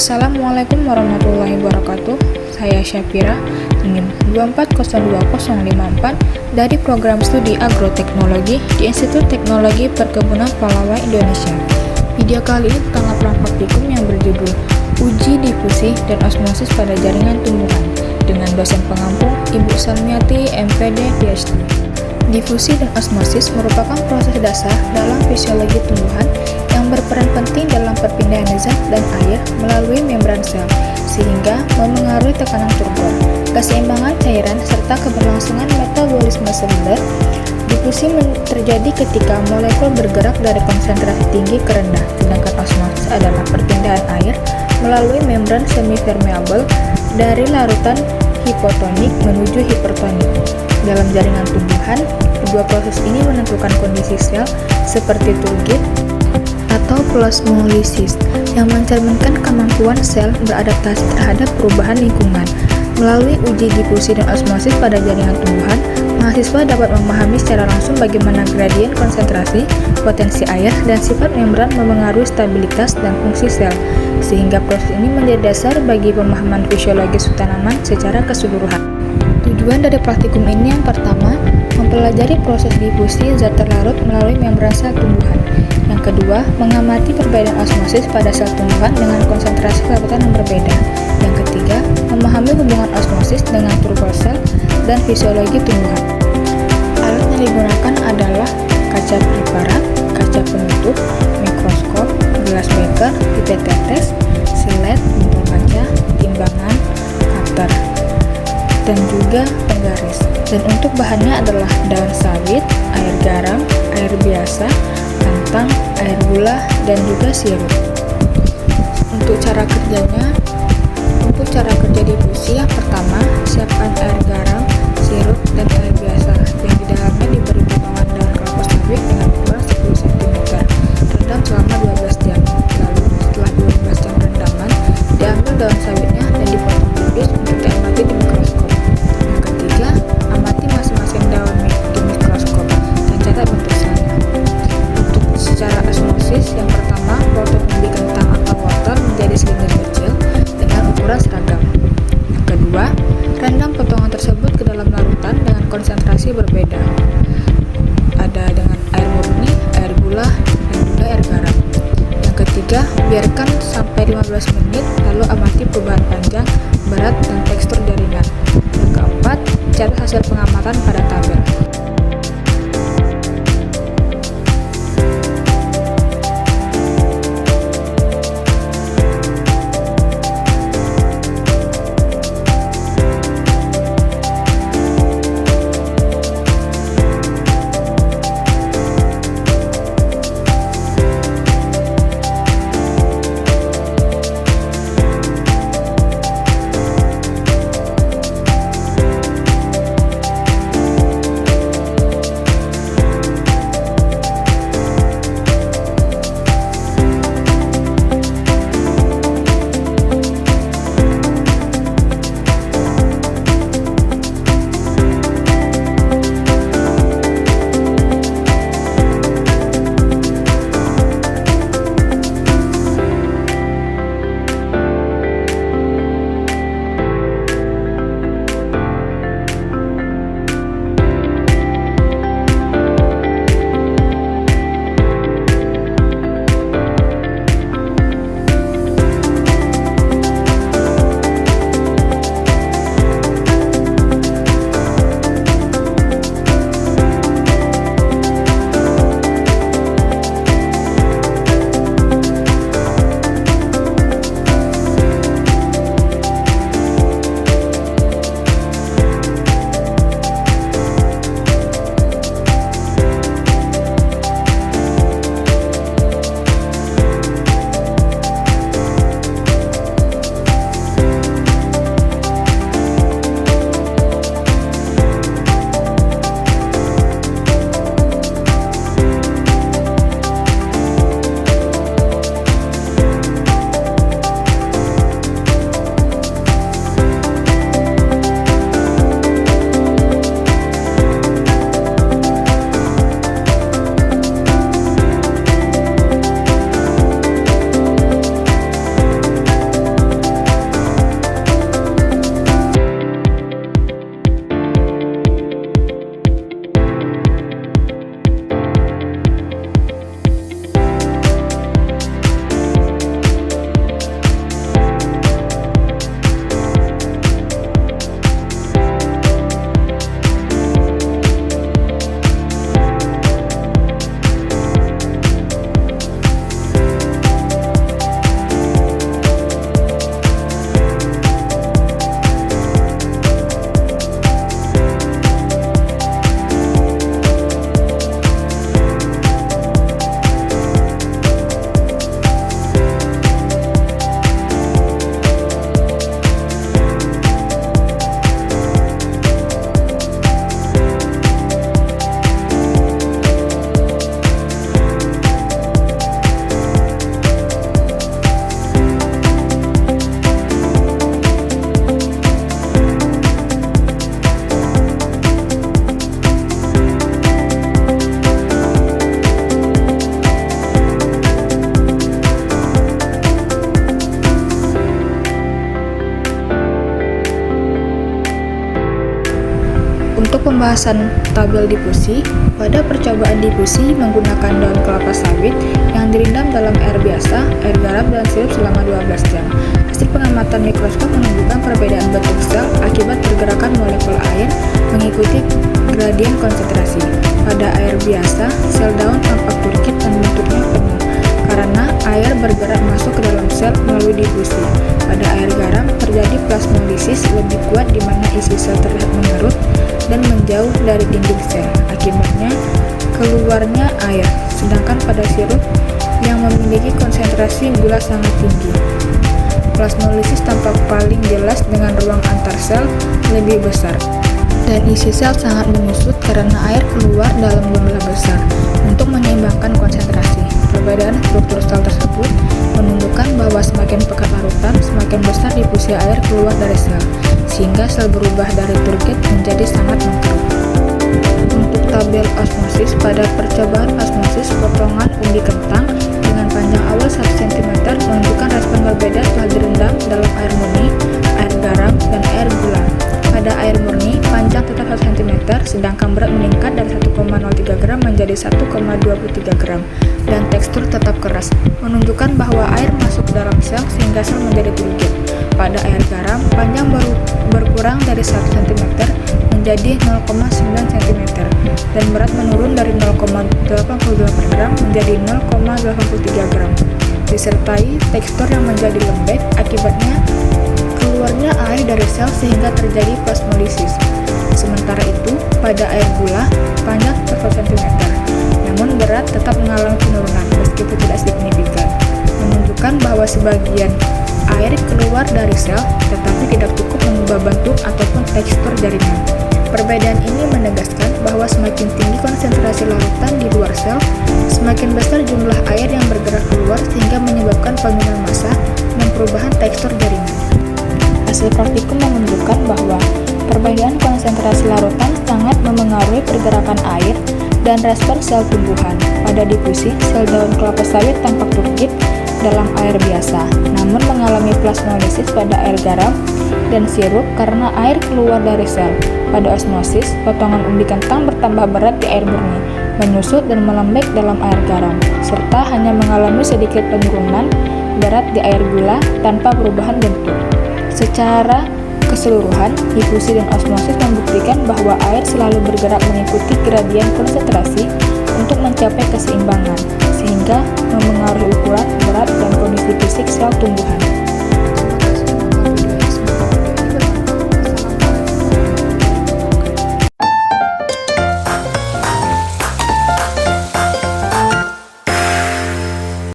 Assalamualaikum warahmatullahi wabarakatuh. Saya Syafira, NIM 2402054 dari Program Studi Agroteknologi di Institut Teknologi Perkebunan Pahlawan Indonesia. Video kali ini tentang laporan praktikum yang berjudul Uji Difusi dan Osmosis pada Jaringan Tumbuhan dengan dosen pengampu Ibu Salmiati, MPD, PhD. Difusi dan osmosis merupakan proses dasar dalam fisiologi tumbuhan yang berperan penting dalam perpindahan zat dan air melalui membran sel, sehingga memengaruhi tekanan turgor, keseimbangan cairan, serta keberlangsungan metabolisme seluler. Difusi terjadi ketika molekul bergerak dari konsentrasi tinggi ke rendah, sedangkan osmosis adalah perpindahan air melalui membran semipermeabel dari larutan hipotonik menuju hipertonik. Dalam jaringan tumbuhan, kedua proses ini menentukan kondisi sel seperti turgid atau plasmolisis yang mencerminkan kemampuan sel beradaptasi terhadap perubahan lingkungan. Melalui uji difusi dan osmosis pada jaringan tumbuhan, mahasiswa dapat memahami secara langsung bagaimana gradien konsentrasi, potensi air, dan sifat membran memengaruhi stabilitas dan fungsi sel, sehingga proses ini menjadi dasar bagi pemahaman fisiologis tanaman secara keseluruhan. Tujuan dari praktikum ini yang pertama, mempelajari proses difusi zat terlarut melalui membran sel tumbuhan. Yang kedua, mengamati perbedaan osmosis pada sel tumbuhan dengan konsentrasi larutan yang berbeda. Yang ketiga, memahami hubungan osmosis dengan turgor sel dan fisiologi tumbuhan. Alat yang digunakan adalah kaca preparat, kaca penutup, mikroskop, gelas beker, pipet tetes, silet, botol kaca, timbangan, cutter, dan juga penggaris. Dan untuk bahannya adalah daun sawit, air garam, air biasa, kentang, air gula, dan juga sirup. Untuk cara kerja difusi, yang pertama, siapkan air garam, sirup, dan air biasa yang di dalamnya diberi potongan daun kelapa sawit dengan ukuran 10 cm. Rendam selama 12 jam. Lalu setelah 12 jam rendaman, diambil daun sawitnya dan dipotong tipis untuk diamati di mikroskop. Yang ketiga, amati masing-masing daun di mikroskop dan catat bentuk selnya. Untuk secara osmosis, yang pertama, potong ubi kentang atau wortel menjadi segitiga kecil dengan ukuran seragam. Yang kedua, rendam potongan tersebut ke dalam larutan dengan konsentrasi berbeda. Ada dengan air murni, air gula, dan juga air garam. Yang ketiga, biarkan sampai 15 menit, lalu amati perubahan panjang, berat, dan tekstur jaringan. Yang keempat, catat hasil pengamatan pada tabel. pembahasan tabel difusi, pada percobaan difusi menggunakan daun kelapa sawit yang direndam dalam air biasa, air garam, dan sirup selama 12 jam. Hasil pengamatan mikroskop menunjukkan perbedaan bentuk sel akibat pergerakan molekul air mengikuti gradien konsentrasi. Pada air biasa, sel daun tampak sedikit dan bentuknya penuh, karena air bergerak masuk ke dalam sel melalui difusi. Pada air garam, terjadi plasmolisis lebih kuat di mana isi sel terlihat mengerut dan menjauh dari dinding sel. Akibatnya, keluarnya air. Sedangkan pada sirup yang memiliki konsentrasi gula sangat tinggi, plasmolisis tampak paling jelas dengan ruang antar sel lebih besar dan isi sel sangat menyusut karena air keluar dalam jumlah besar untuk menyeimbangkan konsentrasi. Perbedaan struktur sel tersebut menunjukkan bahwa semakin pekat larutan, semakin besar difusi air keluar dari sel, sehingga sel berubah dari turgid menjadi sangat mengkerut. Untuk tabel osmosis, pada percobaan osmosis potongan umbi kentang dengan panjang awal 1 cm menunjukkan respon berbeda setelah direndam dalam air murni, air garam, dan air gula. Pada air murni, panjang tetap 1 cm, sedangkan berat meningkat dari 1,03 gram menjadi 1,23 gram, dan tekstur tetap keras, menunjukkan bahwa air masuk ke dalam sel sehingga sel menjadi turgid. Pada air garam, panjang berkurang dari 1 cm menjadi 0,9 cm, dan berat menurun dari 0,88 gram menjadi 0,83 gram, disertai tekstur yang menjadi lembek akibatnya keluarnya air dari sel sehingga terjadi plasmolisis. Sementara itu, pada air gula, panjang tetap 1 cm, namun berat tetap mengalami penurunan meskipun tidak signifikan, menunjukkan bahwa sebagian air keluar dari sel tetapi tidak cukup mengubah bentuk ataupun tekstur jaringan. Perbedaan ini menegaskan bahwa semakin tinggi konsentrasi larutan di luar sel, semakin besar jumlah air yang bergerak keluar sehingga menyebabkan penurunan massa dan perubahan tekstur jaringan. Hasil praktikum menunjukkan bahwa perbedaan konsentrasi larutan sangat memengaruhi pergerakan air dan respon sel tumbuhan. Pada difusi, sel daun kelapa sawit tampak turgid dalam air biasa, namun mengalami plasmolisis pada air garam dan sirup karena air keluar dari sel. Pada osmosis, potongan umbi kentang bertambah berat di air murni, menyusut dan melembek dalam air garam, serta hanya mengalami sedikit penurunan berat di air gula tanpa perubahan bentuk. Secara keseluruhan, difusi dan osmosis membuktikan bahwa air selalu bergerak mengikuti gradien konsentrasi untuk mencapai keseimbangan, sehingga memengaruhi ukuran, berat, dan kondisi fisik sel tumbuhan.